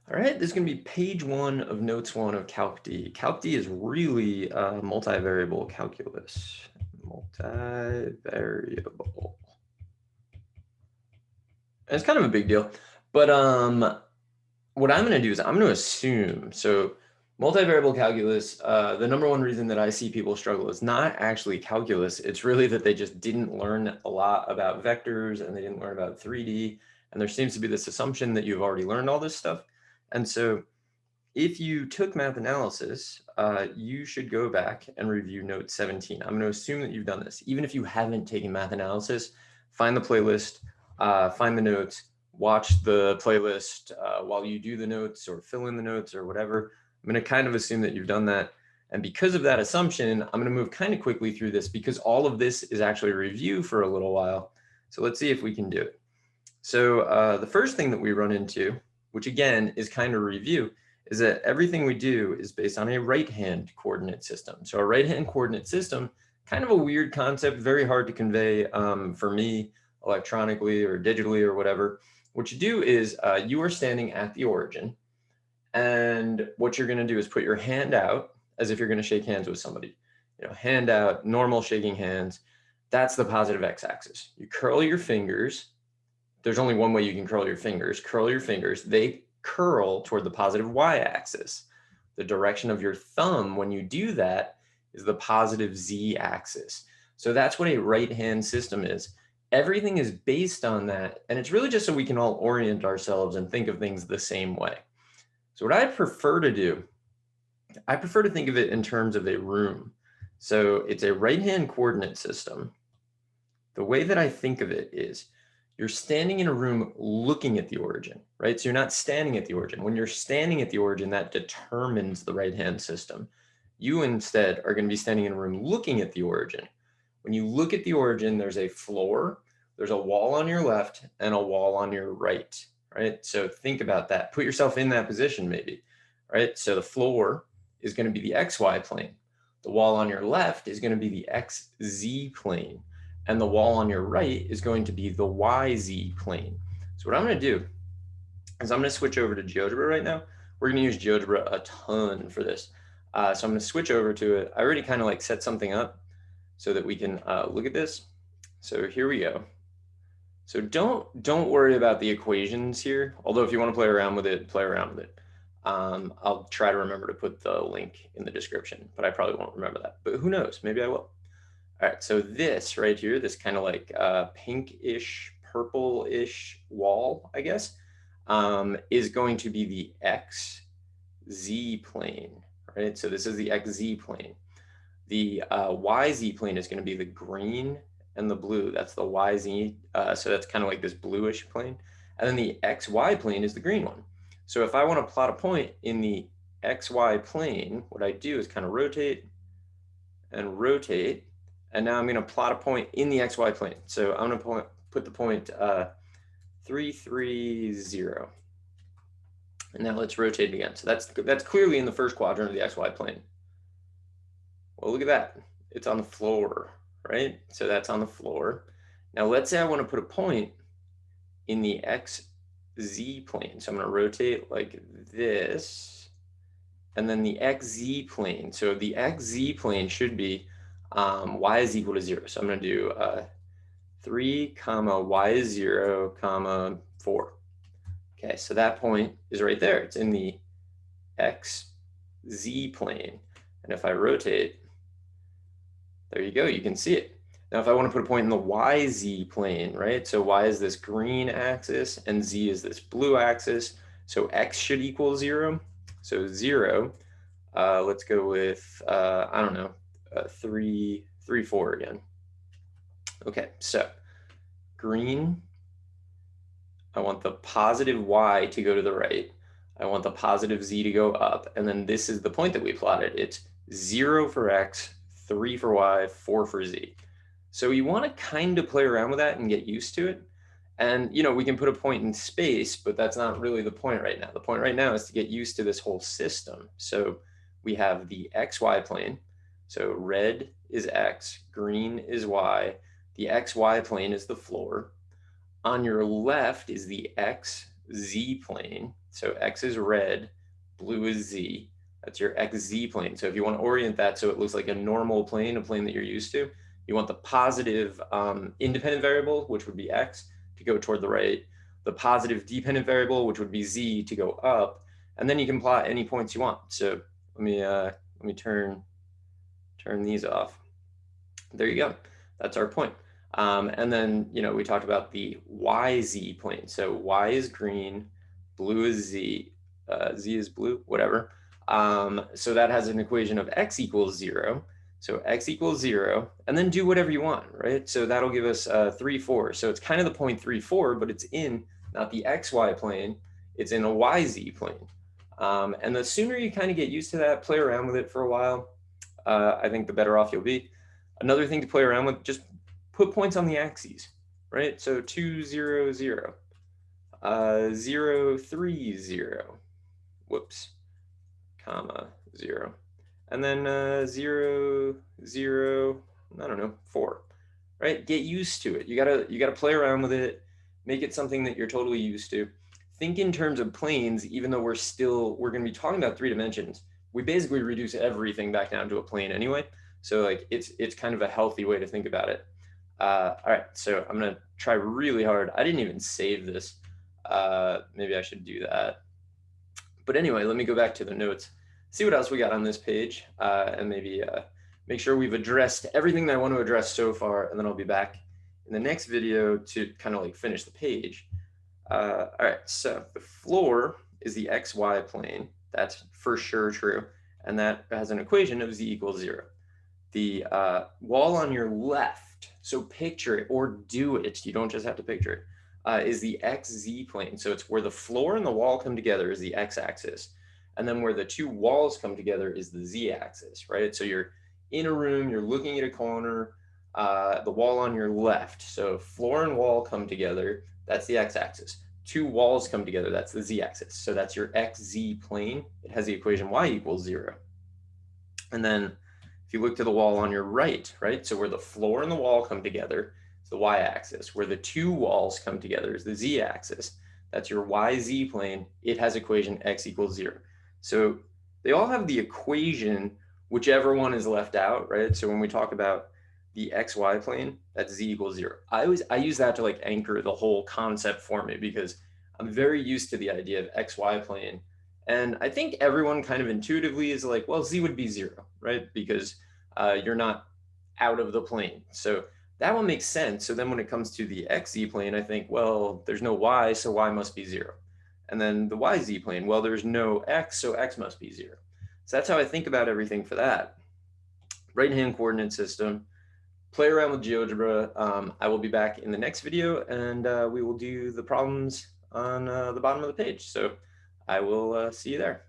All right, this is going to be page 1 of notes 1 of Calc D. Calc D is really multivariable calculus. Multivariable. And it's kind of a big deal. But what I'm going to do is I'm going to assume, so multivariable calculus, the number one reason that I see people struggle is not actually calculus. It's really that they just didn't learn a lot about vectors and they didn't learn about 3D. And there seems to be this assumption that you've already learned all this stuff. And so if you took math analysis, you should go back and review note 17. I'm going to assume that you've done this. Even if you haven't taken math analysis, find the playlist, find the notes, watch the playlist while you do the notes or fill in the notes or whatever. I'm going to kind of assume that you've done that. And because of that assumption, I'm going to move kind of quickly through this because all of this is actually a review for a little while. So let's see if we can do it. So the first thing that we run into, which again is kind of a review, is that everything we do is based on a right-hand coordinate system. So a right-hand coordinate system, kind of a weird concept, very hard to convey for me electronically or digitally or whatever. What you do is you are standing at the origin, and what you're going to do is put your hand out as if you're going to shake hands with somebody. You know, hand out, normal shaking hands. That's the positive x-axis. You curl your fingers. There's only one way you can curl your fingers. Curl your fingers. They curl toward the positive y-axis. The direction of your thumb when you do that is the positive z-axis. So that's what a right-hand system is. Everything is based on that, and it's really just so we can all orient ourselves and think of things the same way. So what I prefer to do, I prefer to think of it in terms of a room. So it's a right-hand coordinate system. The way that I think of it is you're standing in a room looking at the origin, right? So you're not standing at the origin. When you're standing at the origin, that determines the right-hand system. You instead are going to be standing in a room looking at the origin. When you look at the origin, there's a floor, there's a wall on your left and a wall on your right, right? So think about that. Put yourself in that position maybe, right? So the floor is going to be the XY plane. The wall on your left is going to be the XZ plane. And the wall on your right is going to be the YZ plane. So what I'm going to do is I'm going to switch over to GeoGebra right now. We're going to use GeoGebra a ton for this. So I'm going to switch over to it. I already kind of like set something up so that we can look at this. So here we go. So don't worry about the equations here. Although if you want to play around with it, play around with it. I'll try to remember to put the link in the description, but I probably won't remember that. But who knows? Maybe I will. All right, so this right here, this kind of like pinkish, purple-ish wall, I guess, is going to be the XZ plane, right? So this is the XZ plane. The YZ plane is going to be the green and the blue. That's the YZ, so that's kind of like this bluish plane. And then the XY plane is the green one. So if I want to plot a point in the XY plane, what I do is kind of rotate and rotate. And now I'm going to plot a point in the XY plane. So I'm going to put the point 330. And now let's rotate it again. So that's clearly in the first quadrant of the XY plane. Well, look at that. It's on the floor, right? So that's on the floor. Now let's say I want to put a point in the XZ plane. So I'm going to rotate like this. And then the XZ plane. So the XZ plane should be y is equal to 0. So I'm going to do 3 comma y is 0 comma 4. Okay, so that point is right there. It's in the XZ plane. And if I rotate, there you go, you can see it. Now if I want to put a point in the YZ plane, right? So Y is this green axis and Z is this blue axis. So X should equal 0. So 0, let's go with, I don't know, 3, 4 again. Okay, so green, I want the positive Y to go to the right. I want the positive Z to go up. And then this is the point that we plotted. It's 0 for X, 3 for Y, 4 for Z. So you want to kind of play around with that and get used to it. And, you know, we can put a point in space, but that's not really the point right now. The point right now is to get used to this whole system. So we have the XY plane. So red is X, green is Y. The XY plane is the floor. On your left is the XZ plane. So X is red, blue is Z. That's your XZ plane. So if you want to orient that so it looks like a normal plane, a plane that you're used to, you want the positive independent variable, which would be X, to go toward the right, the positive dependent variable, which would be Z, to go up, and then you can plot any points you want. So let me turn these off. There you go. That's our point. And then, we talked about the YZ plane. So Y is green, blue is Z, Z is blue, whatever. So that has an equation of X equals 0. So X equals 0, and then do whatever you want, right? So that'll give us 3, 4. So it's kind of the point 3, 4, but it's in not the XY plane, it's in a YZ plane. And the sooner you kind of get used to that, play around with it for a while, I think the better off you'll be. Another thing to play around with, just put points on the axes, right? So 2, 0, 0, 0, 3, 0, whoops, comma, 0, and then 0, 0, I don't know, 4, right? Get used to it. You gotta play around with it, make it something that you're totally used to. Think in terms of planes, even though we're gonna be talking about 3 dimensions. We basically reduce everything back down to a plane anyway. So like it's kind of a healthy way to think about it. All right, so I'm gonna try really hard. I didn't even save this. Maybe I should do that. But anyway, let me go back to the notes, see what else we got on this page, and maybe make sure we've addressed everything that I want to address so far, and then I'll be back in the next video to kind of like finish the page. All right, so the floor is the XY plane. That's for sure true. And that has an equation of Z equals 0. The wall on your left, so picture it or do it, you don't just have to picture it, is the XZ plane. So it's where the floor and the wall come together is the X-axis. And then where the two walls come together is the Z-axis, right? So you're in a room, you're looking at a corner, the wall on your left. So floor and wall come together, that's the X-axis. Two walls come together, that's the Z-axis. So that's your XZ plane. It has the equation Y equals 0. And then if you look to the wall on your right, so where the floor and the wall come together is the Y-axis. Where the two walls come together is the Z-axis. That's your YZ plane. It has equation X equals 0. So they all have the equation, whichever one is left out, right? So when we talk about the XY plane, that's Z equals 0. I use that to like anchor the whole concept for me because I'm very used to the idea of XY plane. And I think everyone kind of intuitively is like, well, Z would be 0, right? Because you're not out of the plane. So that one makes sense. So then when it comes to the XZ plane, I think, well, there's no Y, so Y must be 0. And then the YZ plane, well, there's no X, so X must be 0. So that's how I think about everything for that. Right-hand coordinate system, play around with GeoGebra. I will be back in the next video and we will do the problems on the bottom of the page. So I will see you there.